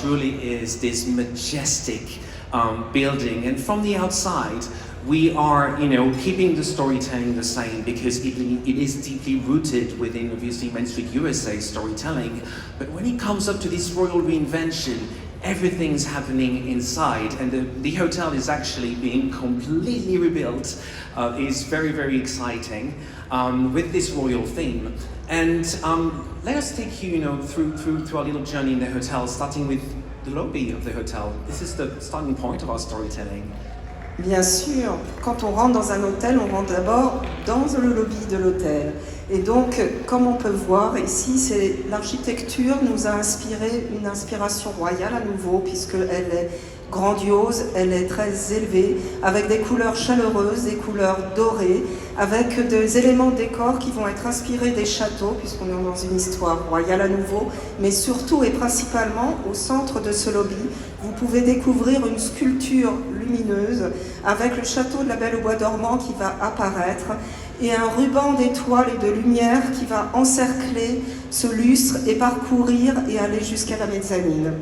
Truly is this majestic building, and from the outside we are, keeping the storytelling the same because it is deeply rooted within, obviously, Main Street USA storytelling. But when it comes up to this royal reinvention, everything's happening inside, and the hotel is actually being completely rebuilt. It's very, very exciting with this royal theme. And let us take you, through our little journey in the hotel, starting with the lobby of the hotel. This is the starting point of our storytelling. Bien sûr, quand on rentre dans un hôtel, on rentre d'abord dans le lobby de l'hôtel. Et donc, comme on peut voir ici, l'architecture nous a inspiré une inspiration royale à nouveau, puisqu'elle est grandiose, elle est très élevée, avec des couleurs chaleureuses, des couleurs dorées, avec des éléments de décor qui vont être inspirés des châteaux, puisqu'on est dans une histoire royale à nouveau, mais surtout et principalement au centre de ce lobby, vous pouvez découvrir une sculpture lumineuse avec le château de la Belle au Bois dormant qui va apparaître et un ruban d'étoiles et de lumière qui va encercler ce lustre et parcourir et aller jusqu'à la mezzanine.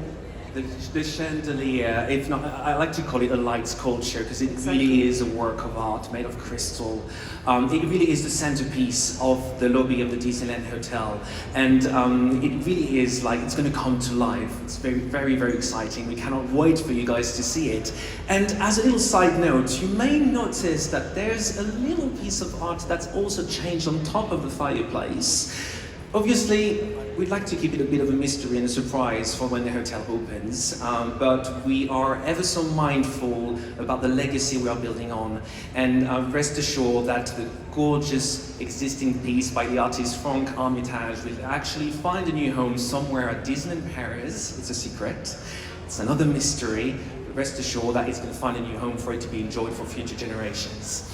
The chandelier, if not, I like to call it a light sculpture because it really is a work of art made of crystal. It really is the centerpiece of the lobby of the Disneyland Hotel, and it really is like it's going to come to life. It's very, very, very exciting. We cannot wait for you guys to see it. And as a little side note, you may notice that there's a little piece of art that's also changed on top of the fireplace. Obviously, we'd like to keep it a bit of a mystery and a surprise for when the hotel opens, but we are ever so mindful about the legacy we are building on, and rest assured that the gorgeous existing piece by the artist Frank Armitage will actually find a new home somewhere at Disneyland Paris. It's a secret. It's another mystery, but rest assured that it's going to find a new home for it to be enjoyed for future generations.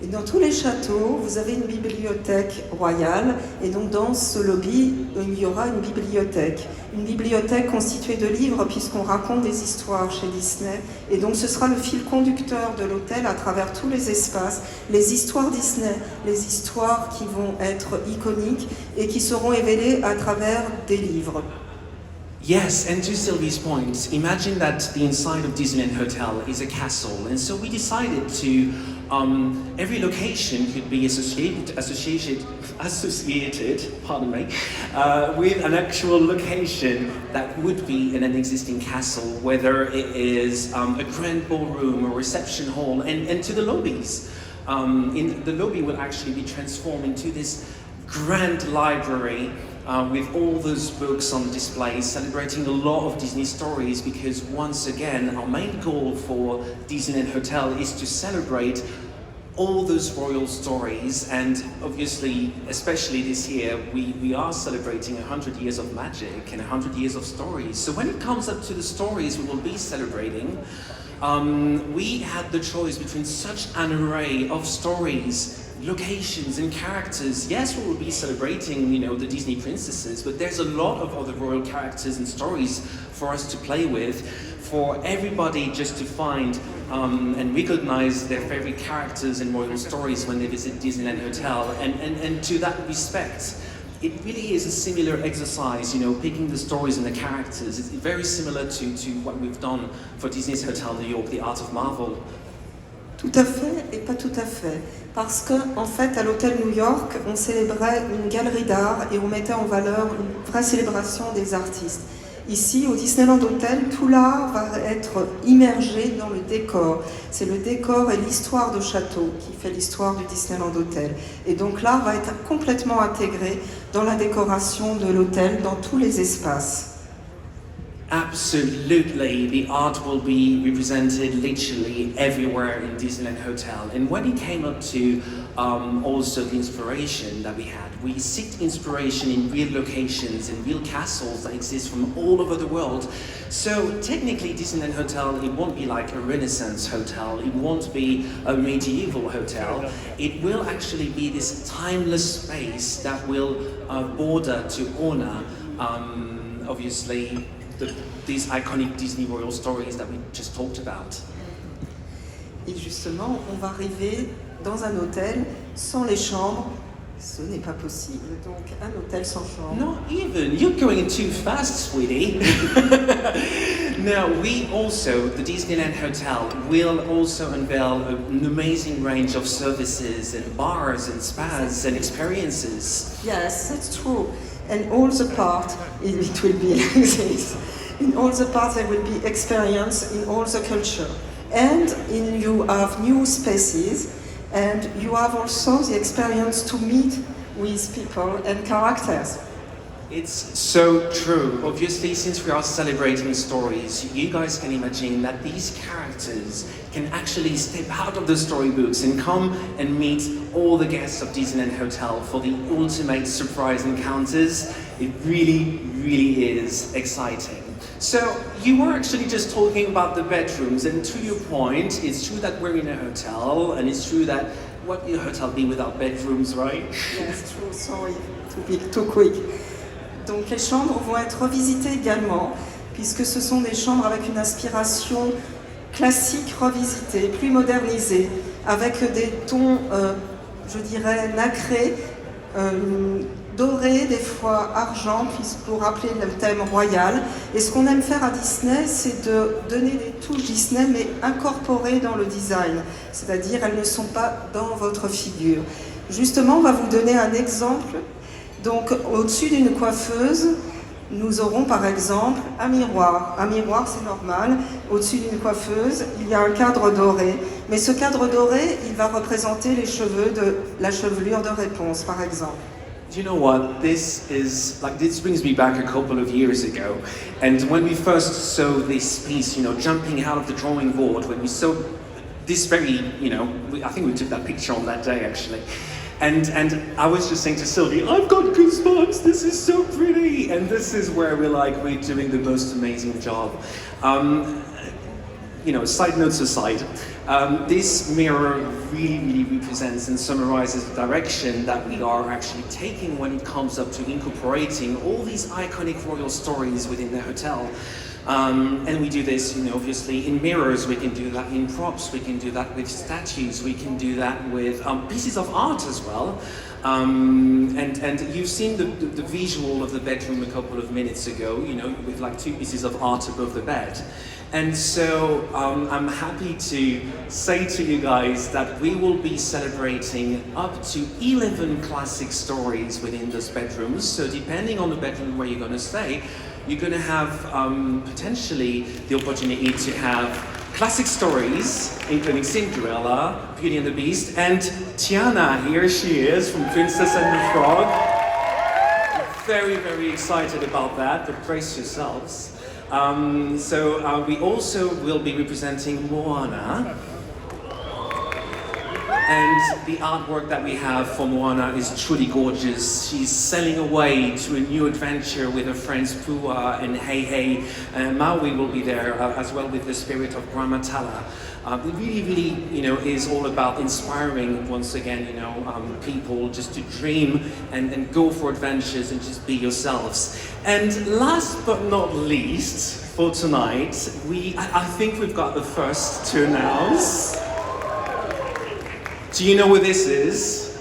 Et dans tous les châteaux, vous avez une bibliothèque royale, et donc dans ce lobby, il y aura une bibliothèque constituée de livres puisqu'on raconte des histoires chez Disney, et donc ce sera le fil conducteur de l'hôtel à travers tous les espaces, les histoires Disney, les histoires qui vont être iconiques et qui seront révélées à travers des livres. Yes, and to Sylvie's point, imagine that the inside of Disneyland Hotel is a castle, and so we decided to every location could be associated, pardon me, with an actual location that would be in an existing castle, whether it is a grand ballroom or reception hall, and to the lobbies. The lobby will actually be transformed into this grand library with all those books on display, celebrating a lot of Disney stories, because once again, our main goal for Disneyland Hotel is to celebrate all those royal stories, and obviously, especially this year, we are celebrating 100 years of magic and 100 years of stories. So when it comes up to the stories we will be celebrating, we had the choice between such an array of stories, locations and characters. Yes, we will be celebrating, the Disney princesses, but there's a lot of other royal characters and stories for us to play with, for everybody just to find and recognize their favorite characters and royal stories when they visit Disneyland Hotel. And to that respect, it really is a similar exercise, picking the stories and the characters. It's very similar to what we've done for Disney's Hotel New York, The Art of Marvel. Tout à fait et pas tout à fait. Parce qu'en fait, à l'hôtel New York, on célébrait une galerie d'art et on mettait en valeur une vraie célébration des artistes. Ici, au Disneyland Hotel, tout l'art va être immergé dans le décor. C'est le décor et l'histoire de château qui fait l'histoire du Disneyland Hotel. Et donc l'art va être complètement intégré dans la décoration de l'hôtel, dans tous les espaces. Absolutely, the art will be represented literally everywhere in Disneyland Hotel. And when it came up to also the inspiration that we had, we seeked inspiration in real locations and real castles that exist from all over the world. So technically Disneyland Hotel, it won't be like a Renaissance hotel, it won't be a medieval hotel, it will actually be this timeless space that will border to honor, obviously, these iconic Disney royal stories that we just talked about. Et justement, on va arriver dans un hôtel sans les chambres, Ce n'est pas possible, donc un hôtel sans chambre. Not even. You're going too fast, sweetie. Now, we also, the Disneyland Hotel, will also unveil an amazing range of services and bars and spas and experiences. Yes, that's true. And all the part, it will be like this. In all the parts there will be experience in all the culture. And you have new spaces, and you have also the experience to meet with people and characters. It's so true. Obviously, since we are celebrating stories, you guys can imagine that these characters can actually step out of the storybooks and come and meet all the guests of Disneyland Hotel for the ultimate surprise encounters. It really, really is exciting. So, you were actually just talking about the bedrooms, and to your point, it's true that we're in a hotel, and it's true that what would a hotel be without bedrooms, right? Yes, true, sorry, too quick. Donc les chambres vont être revisitées également, puisque ce sont des chambres avec une inspiration classique revisitée, plus modernisée, avec des tons, je dirais, nacrés, dorés, des fois argent, pour rappeler le thème royal. Et ce qu'on aime faire à Disney, c'est de donner des touches Disney, mais incorporées dans le design. C'est-à-dire, elles ne sont pas dans votre figure. Justement, on va vous donner un exemple. Donc, au-dessus d'une coiffeuse, nous aurons par exemple un miroir. Un miroir, c'est normal. Au-dessus d'une coiffeuse, il y a un cadre doré. Mais ce cadre doré, il va représenter les cheveux de la chevelure de réponse, par exemple. Do you know what? This brings me back a couple of years ago. And when we first saw this piece, jumping out of the drawing board, when we saw this very, I think we took that picture on that day actually. And I was just saying to Sylvie, I've got goosebumps, this is so pretty! And this is where we're doing the most amazing job. Side notes aside, this mirror really, really represents and summarizes the direction that we are actually taking when it comes up to incorporating all these iconic royal stories within the hotel. And we do this, obviously in mirrors, we can do that in props, we can do that with statues, we can do that with pieces of art as well. And you've seen the visual of the bedroom a couple of minutes ago, with like two pieces of art above the bed. And so I'm happy to say to you guys that we will be celebrating up to 11 classic stories within those bedrooms. So depending on the bedroom where you're going to stay, you're going to have potentially the opportunity to have classic stories, including Cinderella, Beauty and the Beast, and Tiana, here she is from Princess and the Frog. Very, very excited about that, but brace yourselves. So we also will be representing Moana. And the artwork that we have for Moana is truly gorgeous. She's sailing away to a new adventure with her friends Pua and Hei Hei. And Maui will be there as well with the spirit of Grandma Tala. It really, really, is all about inspiring, once again, people just to dream and go for adventures and just be yourselves. And last but not least, for tonight, I think we've got the first to announce. Do you know what this is?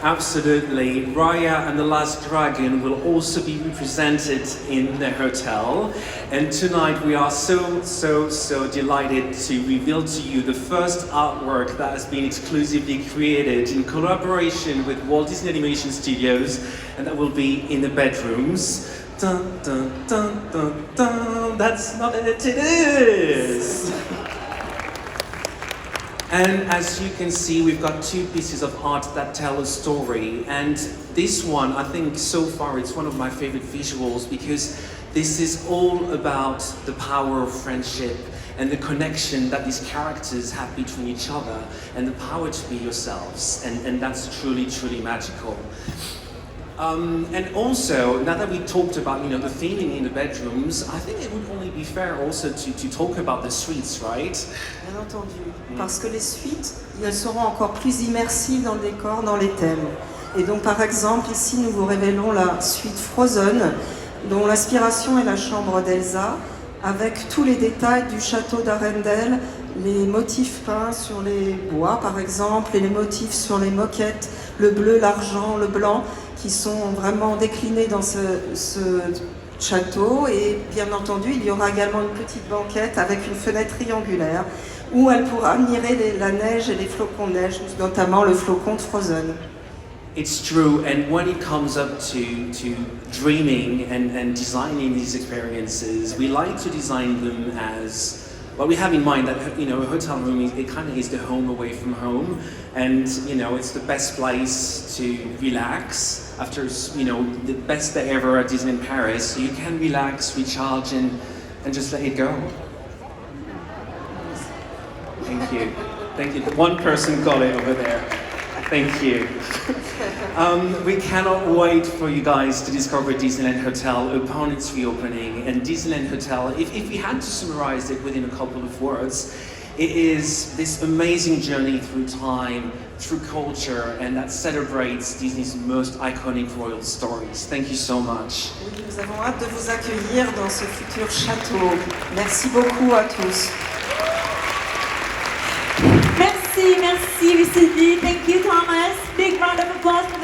Absolutely. Raya and the Last Dragon will also be represented in the hotel. And tonight we are so delighted to reveal to you the first artwork that has been exclusively created in collaboration with Walt Disney Animation Studios, and that will be in the bedrooms. Dun, dun, dun, dun, dun. That's not it, it is! And as you can see, we've got two pieces of art that tell a story. And this one, I think so far, it's one of my favorite visuals because this is all about the power of friendship and the connection that these characters have between each other and the power to be yourselves. And that's truly, truly magical. And also, now that we talked about, the theming in the bedrooms, I think it would only be fair also to talk about the suites, right? Bien entendu, parce que les suites, elles seront encore plus immersives dans le décor, dans les thèmes. Et donc, par exemple, ici, nous vous révélons la suite Frozen, dont l'inspiration est la chambre d'Elsa, avec tous les détails du château d'Arendelle, les motifs peints sur les bois par exemple, et les motifs sur les moquettes, le bleu, l'argent, le blanc, qui sont vraiment déclinés dans ce château. Et bien entendu, il y aura également une petite banquette avec une fenêtre triangulaire où elle pourra admirer la neige et les flocons de neige, notamment le flocon de Frozen. It's true, and when it comes up to dreaming and designing these experiences, we like to design them as, well, we have in mind that, you know, a hotel room, it kind of is the home away from home, and, you know, it's the best place to relax after, you know, the best day ever at Disneyland Paris. So you can relax, recharge, and just let it go. Thank you. Thank you. One person got it over there. Thank you. We cannot wait for you guys to discover Disneyland Hotel upon its reopening. And Disneyland Hotel, if we had to summarize it within a couple of words, it is this amazing journey through time, through culture, and that celebrates Disney's most iconic royal stories. Thank you so much. Oui, nous avons hâte de vous accueillir dans ce futur château. Merci beaucoup à tous. Merci, Sylvie. Thank you, Thomas. Big round of applause for